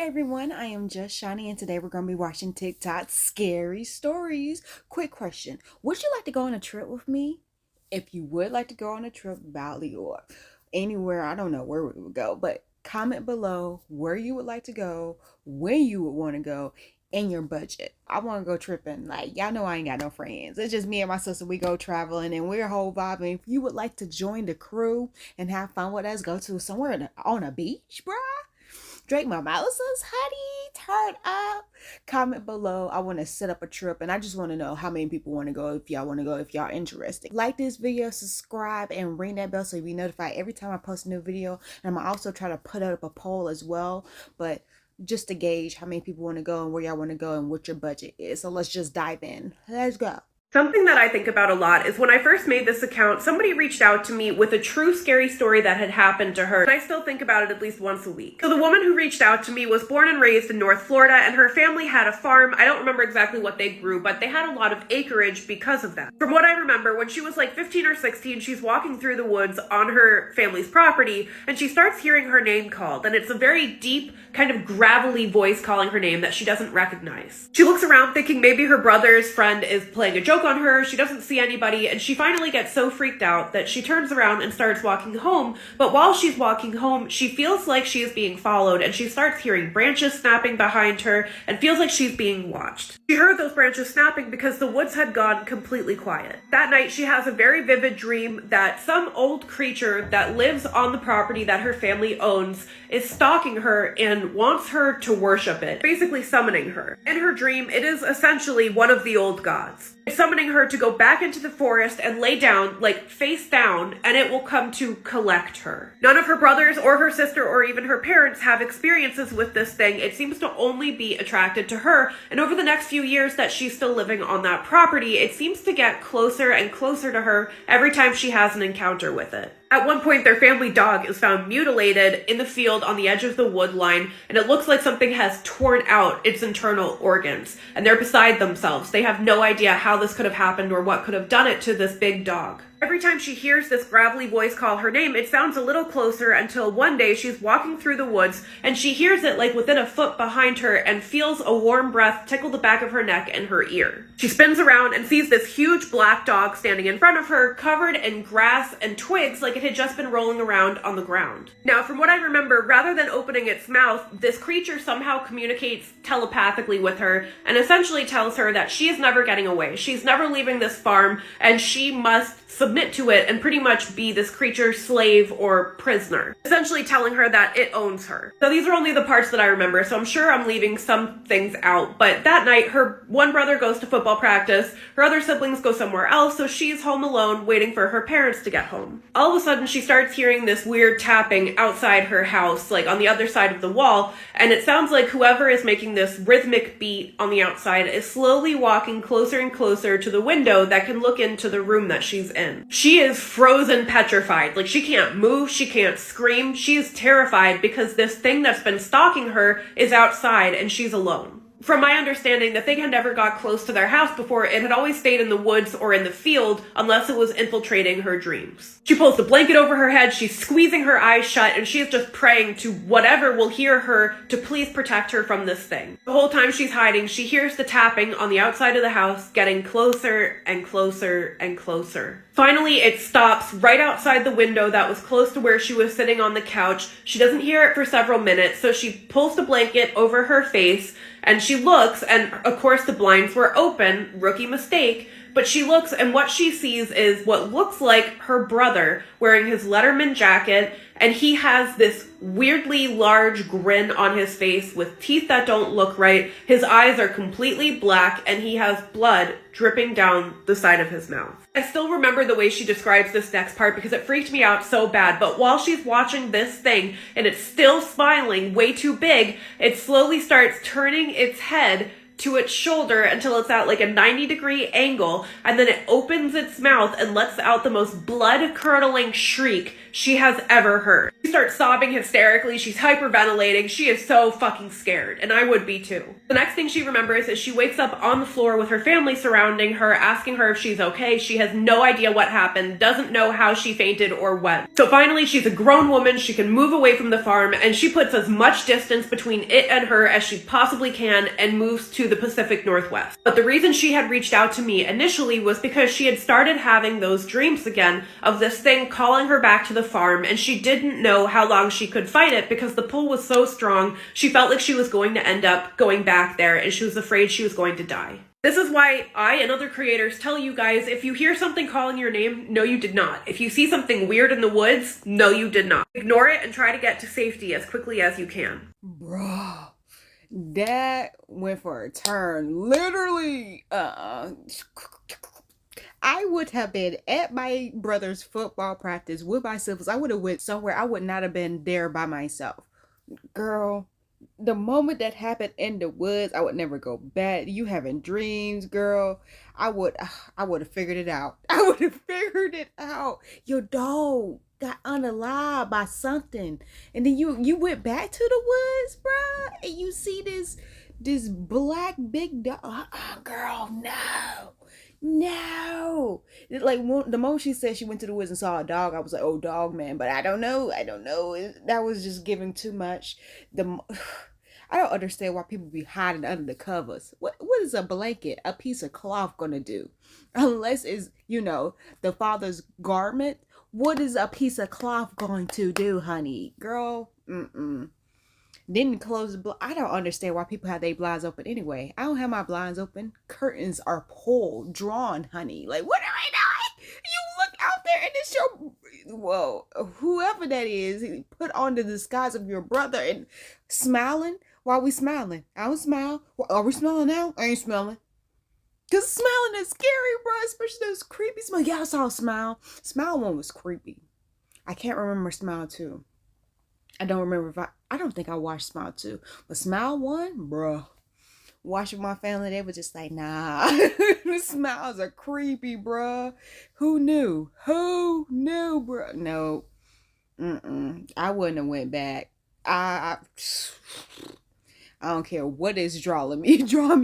everyone, I am just Shani and today we're going to be watching TikTok scary stories. Quick question, would you like to go on a trip with me? If you would like to go on a trip, Bali or anywhere, I don't know where we would go, but comment below where you would like to go, when you would want to go, and your budget. I want to go tripping. Like, y'all know I ain't got no friends. It's just me and my sister. We go traveling and we're whole vibing. If you would like to join the crew and have fun with us, go to somewhere on a beach, bruh. Drake mimosas, honey, turn up. Comment below. I want to set up a trip and I just want to know how many people want to go, if y'all want to go, if y'all interested. Like this video, subscribe, and ring that bell so you'll be notified every time I post a new video. And I'm going to also try to put up a poll as well, but just to gauge how many people want to go and where y'all want to go and what your budget is. So let's just dive in. Let's go. Something that I think about a lot is when I first made this account, somebody reached out to me with a true scary story that had happened to her, and I still think about it at least once a week. So the woman who reached out to me was born and raised in North Florida, and her family had a farm. I don't remember exactly what they grew, but they had a lot of acreage because of that. From what I remember, when she was like 15 or 16, she's walking through the woods on her family's property, and she starts hearing her name called, and it's a very deep, kind of gravelly voice calling her name that she doesn't recognize. She looks around thinking maybe her brother's friend is playing a joke on her. She doesn't see anybody, and she finally gets so freaked out that she turns around and starts walking home. But while she's walking home, she feels like she is being followed, and she starts hearing branches snapping behind her and feels like she's being watched. She heard those branches snapping because the woods had gone completely quiet. That night, she has a very vivid dream that some old creature that lives on the property that her family owns is stalking her and wants her to worship it, basically summoning her. In her dream, it is essentially one of the old gods. It's summoning her to go back into the forest and lay down, like face down, and it will come to collect her. None of her brothers or her sister or even her parents have experiences with this thing. It seems to only be attracted to her, and over the next few years that she's still living on that property, it seems to get closer and closer to her every time she has an encounter with it. At one point, their family dog is found mutilated in the field on the edge of the wood line, and it looks like something has torn out its internal organs, and they're beside themselves. They have no idea how this could have happened or what could have done it to this big dog. Every time she hears this gravelly voice call her name, it sounds a little closer until one day she's walking through the woods and she hears it like within a foot behind her and feels a warm breath tickle the back of her neck and her ear. She spins around and sees this huge black dog standing in front of her, covered in grass and twigs like it had just been rolling around on the ground. Now, from what I remember, rather than opening its mouth, this creature somehow communicates telepathically with her and essentially tells her that she is never getting away. She's never leaving this farm and she must submit to it and pretty much be this creature's slave or prisoner, essentially telling her that it owns her. So these are only the parts that I remember, so I'm sure I'm leaving some things out. But that night, her one brother goes to football practice, her other siblings go somewhere else, so she's home alone waiting for her parents to get home. All of a sudden, she starts hearing this weird tapping outside her house, like on the other side of the wall, and it sounds like whoever is making this rhythmic beat on the outside is slowly walking closer and closer to the window that can look into the room that she's in. She is frozen petrified. Like, she can't move, she can't scream. She's terrified because this thing that's been stalking her is outside and she's alone. From my understanding, the thing had never got close to their house before. It had always stayed in the woods or in the field unless it was infiltrating her dreams. She pulls the blanket over her head, she's squeezing her eyes shut, and she's just praying to whatever will hear her to please protect her from this thing. The whole time she's hiding, she hears the tapping on the outside of the house getting closer and closer and closer. Finally, it stops right outside the window that was close to where she was sitting on the couch. She doesn't hear it for several minutes, so she pulls the blanket over her face, and she looks, and of course the blinds were open, rookie mistake, but she looks and what she sees is what looks like her brother wearing his Letterman jacket, and he has this weirdly large grin on his face with teeth that don't look right. His eyes are completely black and he has blood dripping down the side of his mouth. I still remember the way she describes this next part because it freaked me out so bad, but while she's watching this thing and it's still smiling way too big, it slowly starts turning its head to its shoulder until it's at like a 90-degree angle, and then it opens its mouth and lets out the most blood-curdling shriek she has ever heard. She starts sobbing hysterically, she's hyperventilating, she is so fucking scared, and I would be too. The next thing she remembers is she wakes up on the floor with her family surrounding her, asking her if she's okay. She has no idea what happened, doesn't know how she fainted or when. So finally, she's a grown woman, she can move away from the farm, and she puts as much distance between it and her as she possibly can and moves to the Pacific Northwest. But the reason she had reached out to me initially was because she had started having those dreams again of this thing calling her back to the farm, and she didn't know how long she could fight it because the pull was so strong. She felt like she was going to end up going back there, and she was afraid she was going to die. This is why I and other creators tell you guys, if you hear something calling your name, no you did not. If you see something weird in the woods, no you did not. Ignore it and try to get to safety as quickly as you can. Bro, that went for a turn. Literally, I would have been at my brother's football practice with my siblings. I would have went somewhere. I would not have been there by myself. Girl, the moment that happened in the woods, I would never go back. You having dreams, girl. I would have figured it out. I would have figured it out. Your dog got unalive by something. And then you went back to the woods, bruh. And you see this black big dog. Girl, no. No, like the moment she said she went to the woods and saw a dog, I was like, oh, dog man. But I don't know. That was just giving too much. I don't understand why people be hiding under the covers. What is a blanket, a piece of cloth gonna do? Unless it's, the father's garment. What is a piece of cloth going to do, honey? Girl, Didn't close the I don't understand why people have their blinds open anyway. I don't have my blinds open. Curtains are pulled, drawn, honey. Like, what am I doing? You look out there and it's whoever that is, he put on the disguise of your brother and smiling. Why are we smiling? I don't smile. Are we smiling now? I ain't smiling. Because smiling is scary, bro. Especially those creepy smiles. Yeah, I saw Smile. Smile 1 was creepy. I can't remember Smile 2. I don't remember I don't think I watched Smile 2. But Smile 1, bro. Watching my family, they were just like, nah. The smiles are creepy, bro. Who knew? Who knew, bro? No. I wouldn't have went back. I don't care what is drawing me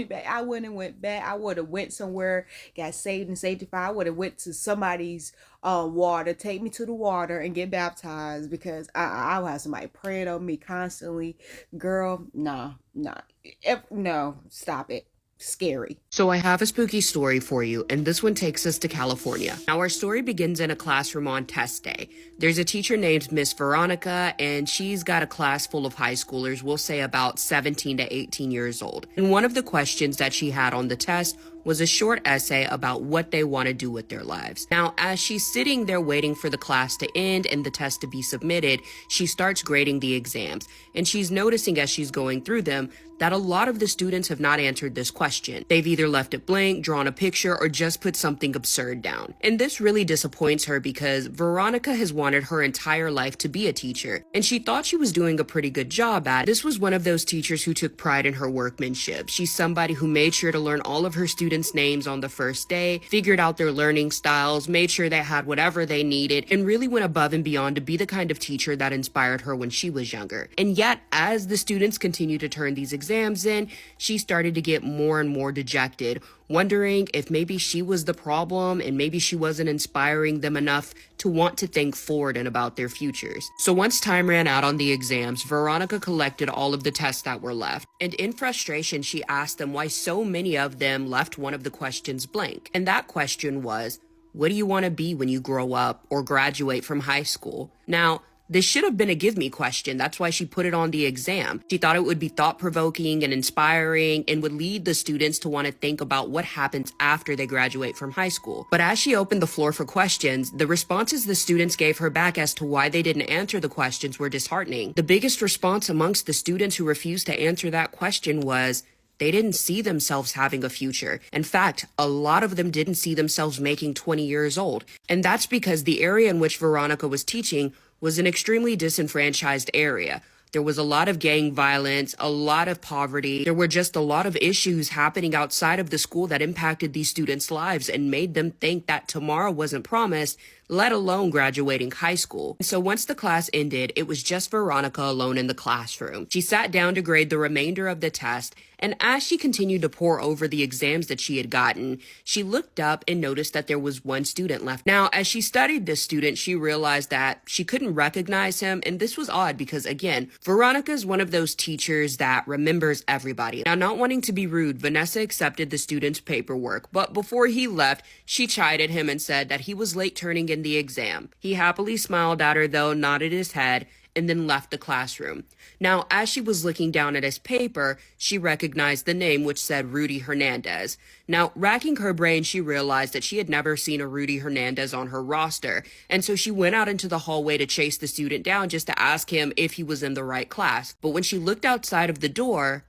back. I wouldn't have went back. I would have went somewhere, got saved and sanctified. I would have went to somebody's water, take me to the water and get baptized, because I'll have somebody praying on me constantly. Girl, no, stop it. Scary. So I have a spooky story for you, and this one takes us to California. Now, our story begins in a classroom on test day. There's a teacher named Miss Veronica, and she's got a class full of high schoolers, we'll say about 17 to 18 years old. And one of the questions that she had on the test was a short essay about what they want to do with their lives. Now, as she's sitting there waiting for the class to end and the test to be submitted, she starts grading the exams. And she's noticing as she's going through them that a lot of the students have not answered this question. They've either left it blank, drawn a picture, or just put something absurd down. And this really disappoints her because Veronica has wanted her entire life to be a teacher, and she thought she was doing a pretty good job at it. This was one of those teachers who took pride in her workmanship. She's somebody who made sure to learn all of her students' names on the first day, figured out their learning styles, made sure they had whatever they needed, and really went above and beyond to be the kind of teacher that inspired her when she was younger. And yet, as the students continued to turn these exams in, she started to get more and more dejected, wondering if maybe she was the problem and maybe she wasn't inspiring them enough to want to think forward and about their futures. So once time ran out on the exams, Veronica collected all of the tests that were left, and in frustration, she asked them why so many of them left one of the questions blank. And that question was, what do you want to be when you grow up or graduate from high school? Now, this should have been a give me question. That's why she put it on the exam. She thought it would be thought-provoking and inspiring and would lead the students to want to think about what happens after they graduate from high school. But as she opened the floor for questions, the responses the students gave her back as to why they didn't answer the questions were disheartening. The biggest response amongst the students who refused to answer that question was, they didn't see themselves having a future. In fact, a lot of them didn't see themselves making 20 years old. And that's because the area in which Veronica was teaching was an extremely disenfranchised area. There was a lot of gang violence, a lot of poverty. There were just a lot of issues happening outside of the school that impacted these students' lives and made them think that tomorrow wasn't promised, let alone graduating high school. So once the class ended, it was just Veronica alone in the classroom. She sat down to grade the remainder of the test, and as she continued to pore over the exams that she had gotten, she looked up and noticed that there was one student left. Now, as she studied this student, she realized that she couldn't recognize him, and this was odd because, again, Veronica is one of those teachers that remembers everybody. Now, not wanting to be rude, Vanessa accepted the student's paperwork, but before he left, she chided him and said that he was late turning in the exam. He happily smiled at her, though, nodded his head, and then left the classroom. Now, as she was looking down at his paper, she recognized the name, which said Rudy Hernandez. Now, racking her brain, she realized that she had never seen a Rudy Hernandez on her roster, and so she went out into the hallway to chase the student down just to ask him if he was in the right class. But when she looked outside of the door,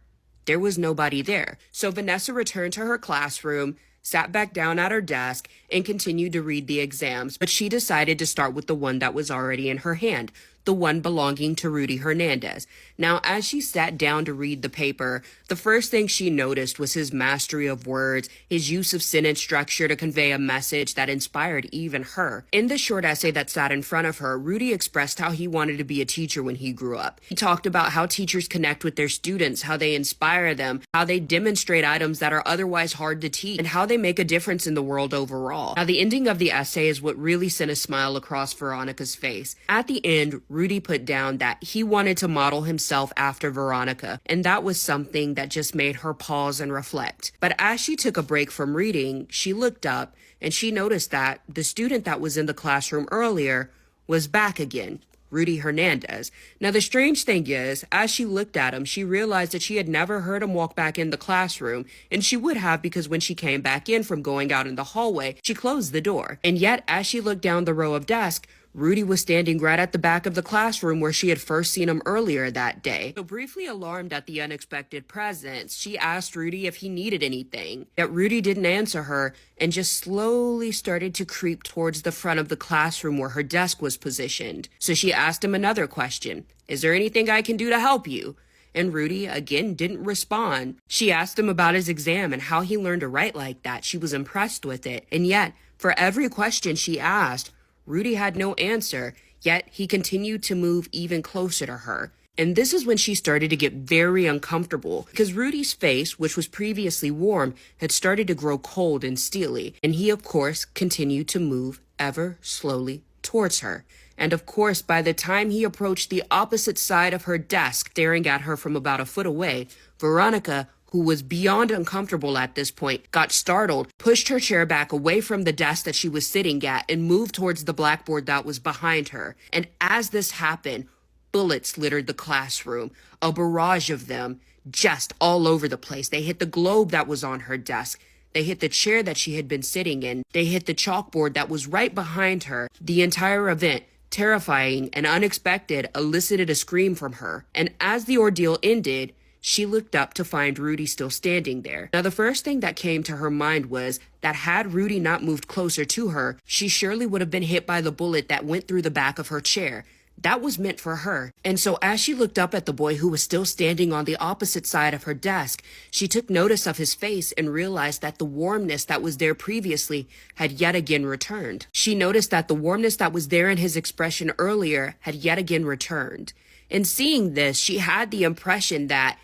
there was nobody there. So Vanessa returned to her classroom, sat back down at her desk, and continued to read the exams, but she decided to start with the one that was already in her hand, the one belonging to Rudy Hernandez. Now, as she sat down to read the paper, the first thing she noticed was his mastery of words, his use of sentence structure to convey a message that inspired even her. In the short essay that sat in front of her, Rudy expressed how he wanted to be a teacher when he grew up. He talked about how teachers connect with their students, how they inspire them, how they demonstrate items that are otherwise hard to teach, and how they make a difference in the world overall. Now, the ending of the essay is what really sent a smile across Veronica's face. At the end, Rudy put down that he wanted to model himself after Veronica, and that was something that just made her pause and reflect. But as she took a break from reading, she looked up and she noticed that the student that was in the classroom earlier was back again, Rudy Hernandez. Now, the strange thing is, as she looked at him, she realized that she had never heard him walk back in the classroom, and she would have because when she came back in from going out in the hallway, she closed the door. And yet, as she looked down the row of desks, Rudy was standing right at the back of the classroom where she had first seen him earlier that day. So briefly alarmed at the unexpected presence, she asked Rudy if he needed anything. Yet Rudy didn't answer her and just slowly started to creep towards the front of the classroom where her desk was positioned. So she asked him another question. "Is there anything I can do to help you?" And Rudy, again, didn't respond. She asked him about his exam and how he learned to write like that. She was impressed with it. And yet, for every question she asked, Rudy had no answer, yet he continued to move even closer to her. And this is when she started to get very uncomfortable because Rudy's face, which was previously warm, had started to grow cold and steely. And he, of course, continued to move ever slowly towards her. And of course, by the time he approached the opposite side of her desk, staring at her from about a foot away, Veronica, who was beyond uncomfortable at this point, got startled, pushed her chair back away from the desk that she was sitting at, and moved towards the blackboard that was behind her. And as this happened, bullets littered the classroom, a barrage of them, just all over the place. They hit the globe that was on her desk. They hit the chair that she had been sitting in. They hit the chalkboard that was right behind her. The entire event, terrifying and unexpected, elicited a scream from her. And as the ordeal ended, she looked up to find Rudy still standing there. Now, the first thing that came to her mind was that had Rudy not moved closer to her, she surely would have been hit by the bullet that went through the back of her chair. That was meant for her. And so as she looked up at the boy who was still standing on the opposite side of her desk, she took notice of his face and realized that the warmness that was there previously had yet again returned. She noticed that the warmness that was there in his expression earlier had yet again returned. And seeing this, she had the impression that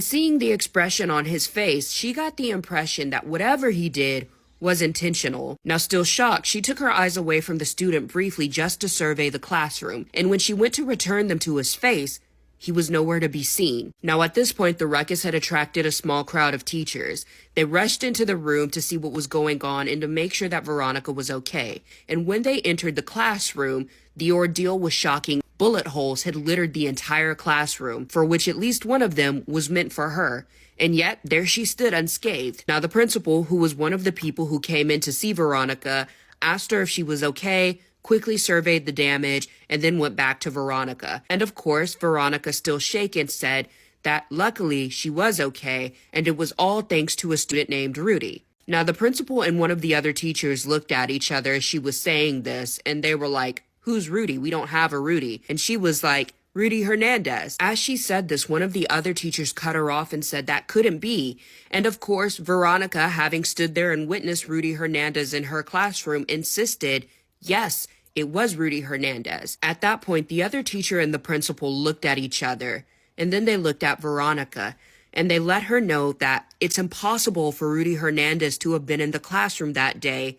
seeing the expression on his face, she got the impression that whatever he did was intentional. Now, still shocked, she took her eyes away from the student briefly just to survey the classroom. And when she went to return them to his face, he was nowhere to be seen. Now, at this point, the ruckus had attracted a small crowd of teachers. They rushed into the room to see what was going on and to make sure that Veronica was okay. And when they entered the classroom, the ordeal was shocking. Bullet holes had littered the entire classroom, for which at least one of them was meant for her. And yet, there she stood unscathed. Now, the principal, who was one of the people who came in to see Veronica, asked her if she was okay, quickly surveyed the damage, and then went back to Veronica. And of course, Veronica, still shaken, said that luckily she was okay, and it was all thanks to a student named Rudy. Now, the principal and one of the other teachers looked at each other as she was saying this, and they were like, "Who's Rudy? We don't have a Rudy." And she was like, Rudy Hernandez. As she said this, one of the other teachers cut her off and said that couldn't be. And of course, Veronica, having stood there and witnessed Rudy Hernandez in her classroom, insisted, yes, it was Rudy Hernandez. At that point, the other teacher and the principal looked at each other, and then they looked at Veronica, and they let her know that it's impossible for Rudy Hernandez to have been in the classroom that day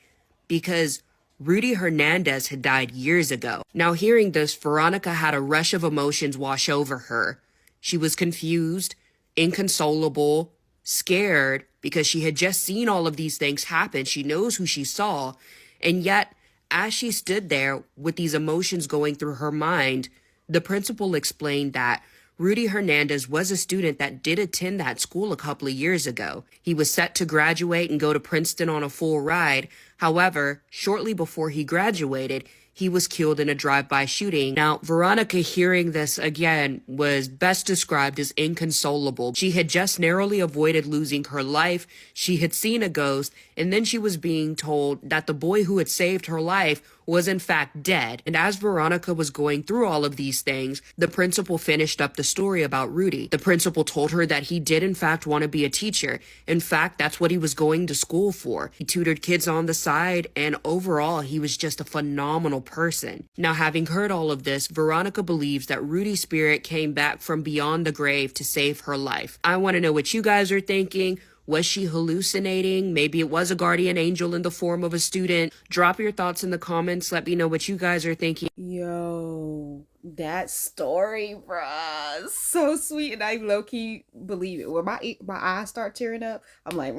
because Rudy Hernandez had died years ago. Now, hearing this, Veronica had a rush of emotions wash over her. She was confused, inconsolable, scared, because she had just seen all of these things happen. She knows who she saw. And yet, as she stood there with these emotions going through her mind, the principal explained that Rudy Hernandez was a student that did attend that school a couple of years ago. He was set to graduate and go to Princeton on a full ride. However, shortly before he graduated, he was killed in a drive-by shooting. Now, Veronica, hearing this again, was best described as inconsolable. She had just narrowly avoided losing her life. She had seen a ghost, and then she was being told that the boy who had saved her life was in fact dead. And as Veronica was going through all of these things, the principal finished up the story about Rudy. The principal told her that he did in fact want to be a teacher. In fact, that's what he was going to school for. He tutored kids on the side, and overall, he was just a phenomenal person. Now, having heard all of this, Veronica believes that Rudy's spirit came back from beyond the grave to save her life. I want to know what you guys are thinking. Was she hallucinating? Maybe it was a guardian angel in the form of a student. Drop your thoughts in the comments. Let me know what you guys are thinking. Yo, that story, bruh, so sweet, and I low-key believe it. When my eyes start tearing up, I'm like,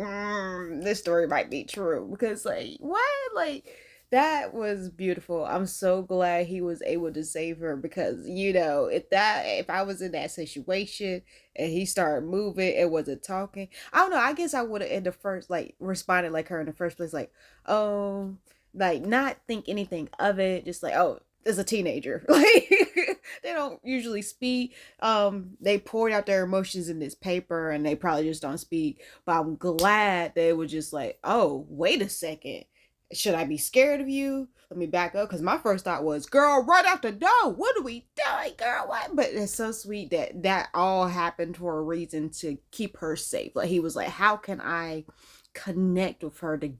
this story might be true, because like, what? Like, that was beautiful. I'm so glad he was able to save her, because if I was in that situation and he started moving and wasn't talking, I don't know, I guess I would have in the first, like, responded like her in the first place, like, oh, like, not think anything of it, just like, oh, as a teenager. Like, they don't usually speak. They poured out their emotions in this paper, and they probably just don't speak. But I'm glad they were just like, oh, wait a second, should I be scared of you? Let me back up, because my first thought was, girl, right out the door, what are we doing, girl? What? But it's so sweet that that all happened for a reason, to keep her safe. Like, he was like, how can I connect with her to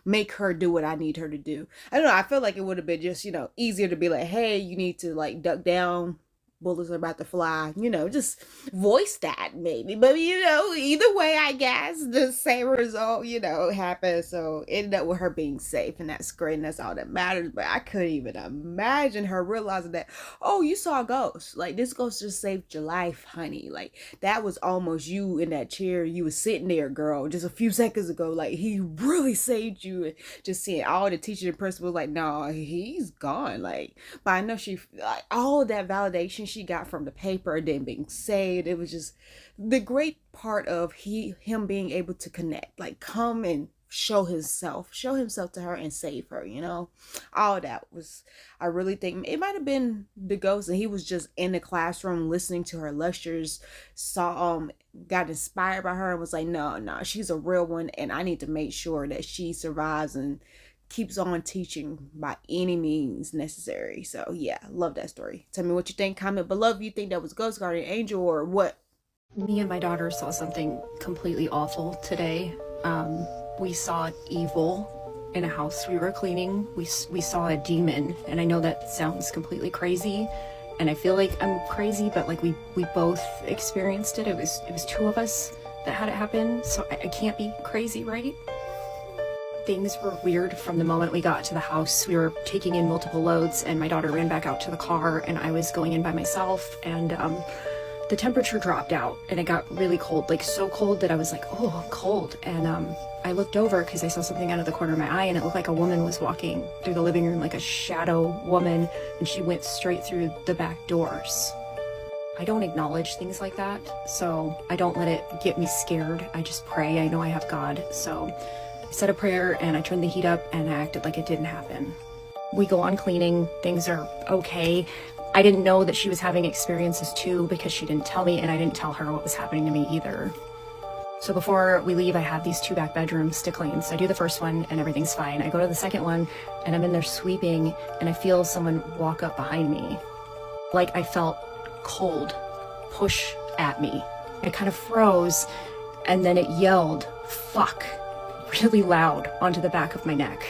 make her do what I need her to do? I don't know, I feel like it would have been just, easier to be like, hey, you need to, like, duck down, bullets are about to fly, just voice that maybe. But either way, I guess the same result happened. So ended up with her being safe, and that's great, and that's all that matters. But I couldn't even imagine her realizing that, oh, you saw a ghost, like, this ghost just saved your life, honey. Like, that was almost you in that chair, you was sitting there, girl, just a few seconds ago. Like, he really saved you. And just seeing all the teachers and principals like, no, he's gone. Like, but I know she, like, all that validation she got from the paper and then being saved, it was just the great part of him being able to connect, like, come and show himself to her and save her. All that was, I really think it might have been the ghost, and he was just in the classroom listening to her lectures, got inspired by her and was like, no, she's a real one, and I need to make sure that she survives and keeps on teaching by any means necessary. So yeah, love that story. Tell me what you think. Comment below if you think that was ghost, guardian angel, or what. Me and my daughter saw something completely awful today. We saw evil in a house we were cleaning. We saw a demon, and I know that sounds completely crazy, and I feel like I'm crazy, but like we both experienced it. It was two of us that had it happen, so I can't be crazy, right? Things were weird from the moment we got to the house. We were taking in multiple loads, and my daughter ran back out to the car, and I was going in by myself, and the temperature dropped out, and it got really cold, like so cold that I was like, oh, I'm cold. And I looked over because I saw something out of the corner of my eye, and it looked like a woman was walking through the living room, like a shadow woman, and she went straight through the back doors. I don't acknowledge things like that, so I don't let it get me scared. I just pray. I know I have God, so I said a prayer, and I turned the heat up, and I acted like it didn't happen. We go on cleaning. Things are okay. I didn't know that she was having experiences too, because she didn't tell me, and I didn't tell her what was happening to me either. So before we leave, I have these 2 back bedrooms to clean. So I do the first one, and everything's fine. I go to the second one, and I'm in there sweeping, and I feel someone walk up behind me. Like I felt cold push at me. I kind of froze, and then it yelled, "Fuck," really loud onto the back of my neck.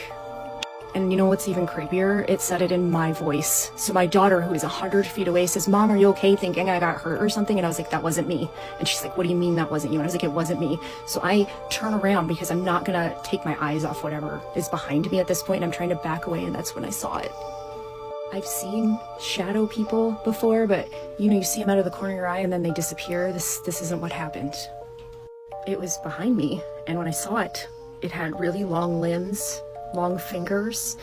And you know what's even creepier? It said it in my voice. So my daughter, who is 100 feet away, says, "Mom, are you okay?" Thinking I got hurt or something. And I was like, "That wasn't me." And she's like, "What do you mean that wasn't you?" And I was like, "It wasn't me." So I turn around because I'm not gonna take my eyes off whatever is behind me at this point. And I'm trying to back away, and that's when I saw it. I've seen shadow people before, but you see them out of the corner of your eye and then they disappear. This isn't what happened. It was behind me, and when I saw it, it had really long limbs, long fingers,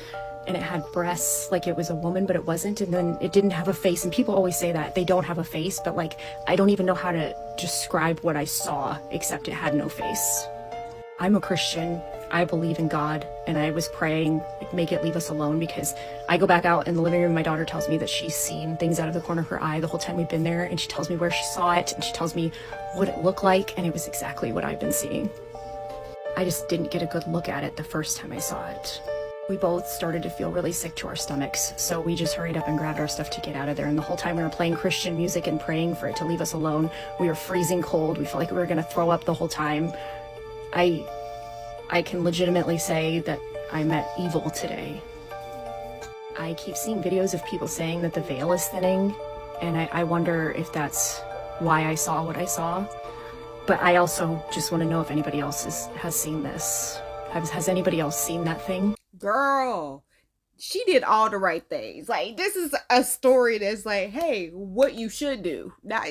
and it had breasts like it was a woman, but it wasn't. And then it didn't have a face. And people always say that they don't have a face, but like, I don't even know how to describe what I saw except it had no face. I'm a Christian. I believe in God, and I was praying, like, make it leave us alone, because I go back out in the living room. My daughter tells me that she's seen things out of the corner of her eye the whole time we've been there, and she tells me where she saw it, and she tells me what it looked like, and it was exactly what I've been seeing. I just didn't get a good look at it the first time I saw it. We both started to feel really sick to our stomachs, so we just hurried up and grabbed our stuff to get out of there. And the whole time we were playing Christian music and praying for it to leave us alone. We were freezing cold. We felt like we were gonna throw up the whole time. I can legitimately say that I met evil today. I keep seeing videos of people saying that the veil is thinning, and I wonder if that's why I saw what I saw. But I also just want to know if anybody else has seen this. Has anybody else seen that thing? Girl, she did all the right things. Like, this is a story that's like, hey, what you should do. Now,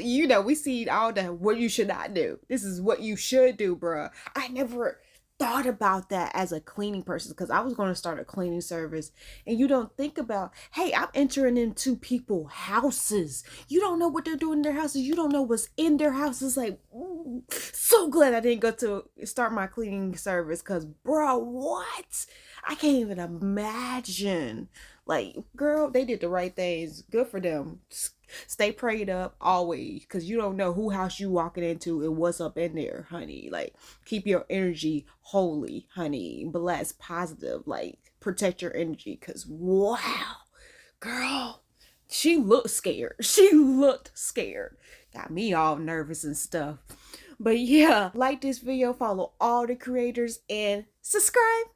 we see all the what you should not do. This is what you should do, bruh. I never thought about that as a cleaning person, because I was going to start a cleaning service, and you don't think about, hey, I'm entering into people's houses. You don't know what they're doing in their houses. You don't know what's in their houses. Like, ooh, so glad I didn't go to start my cleaning service, because bro, what? I can't even imagine. Like, girl, they did the right things. Good for them. Stay prayed up always, because you don't know who house you walking into and what's up in there, honey. Like, keep your energy holy, honey. Blessed, positive. Like, protect your energy, because wow, girl, she looked scared. She looked scared. Got me all nervous and stuff. But yeah, like this video, follow all the creators, and subscribe.